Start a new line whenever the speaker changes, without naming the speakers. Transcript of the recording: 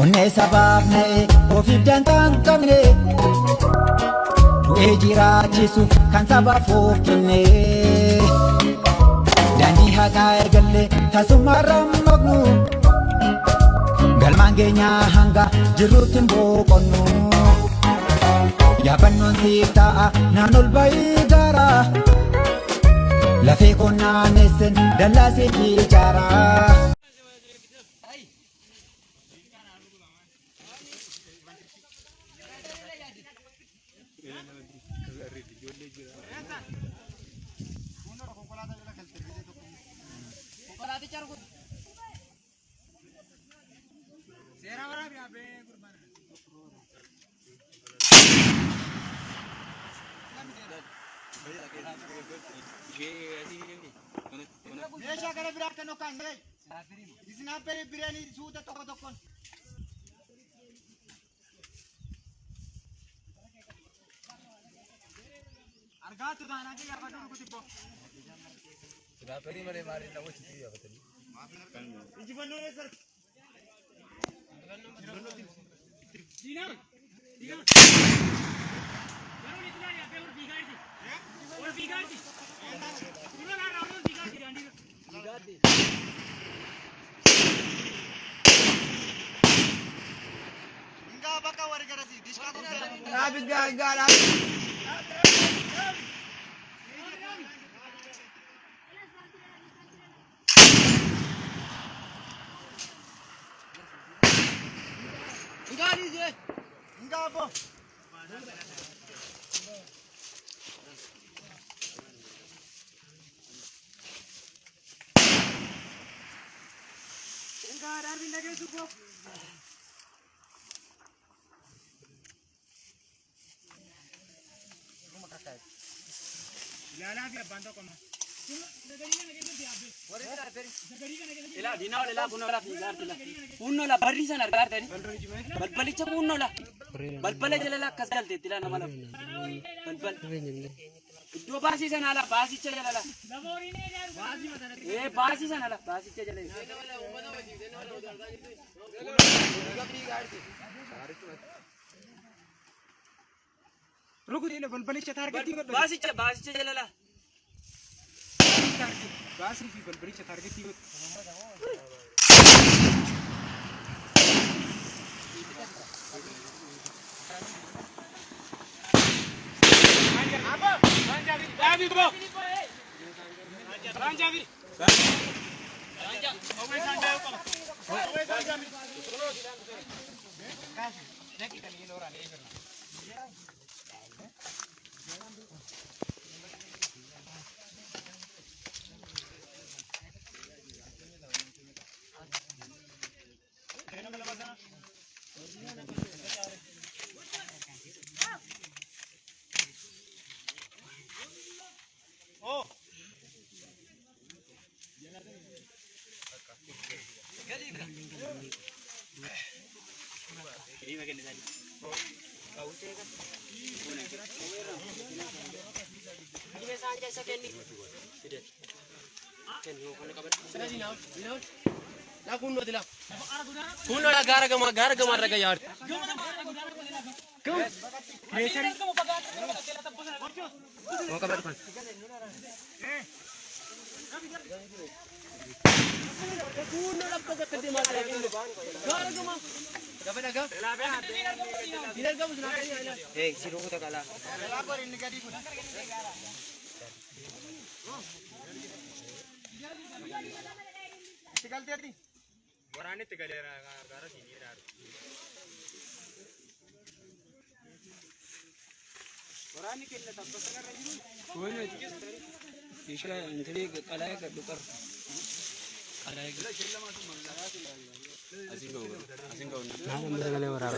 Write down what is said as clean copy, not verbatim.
Onne sababne ofiif dantaan qabne du'ee jiraachisuuf kan sabaaf of kenne daandii haqaa eegalle tasummaarra maqnu galmaan keenyaa hanga jirruutti hin boqonnu yaabannoon siif ta'a naan ol ba'ii gaara lafee qonnaanessen dallaa siif ijaara.
Meeshaa gara biraa kan okaan isin habbee bireen suuta tokko tokkoon. Argaatu taanaa kee yaafadhu dhugutibbo. Gaafarii malee maaliin dhawwachiisuu yaafatanii? Injifannoo eessatti? Diinaa! Diinaa! Garuu itti yaafee ol fiigaati. Ol fiigaati. Suuraa naannoo ol fiigaati daandii. Fiigaati. Ingaa bakka warri garasi dishkaa kunuunsa. Dhaabi gaa dhaabi. Enggak di sini. Enggak apa. Enggak dari lagi cukup. Rumah kakak. Lala biar bantu kamu. Ila dina wala kuno la figar tila kunno la barri sana argar tani balbali cha kunno la balbala jala la kasal te tila na mala balbal do basi sana la basi cha jala la basi madana basi sana la basi cha jala रुको दे ले balbali cha target basi cha jala la Basi di balbali cha target tigo. Apa? Ranjavi. Ranjavi bro. Ranjavi. Ranja. Owe Ranjavi ko. Owe Ranjavi. Kasi. Nakita ni Lora ni Ivan. Oh. Ini bagian tadi. Kau cek kan? Ini biasa aja sekian nih. Tidak. Kan yo kan kabar. Sana sini naon. Naon. Lah kuno dilah. Kuno lah gara gama raga yaar. Kau. Biasa. Mau kabar kan? Kuno lah pagat tadi mas. Gara gama. Dapat naga? Tidak kamu sudah kaya. Si Ruko tak kalah. Aku ini gadi pun. Tinggal tiar ni. Orang ni tinggal gara sini dah. Orang ni kena tak pasal lagi. Kau ni. Isla ini kalai ke dokar. Kalai ke. Asing kau. Nah, mereka kali orang.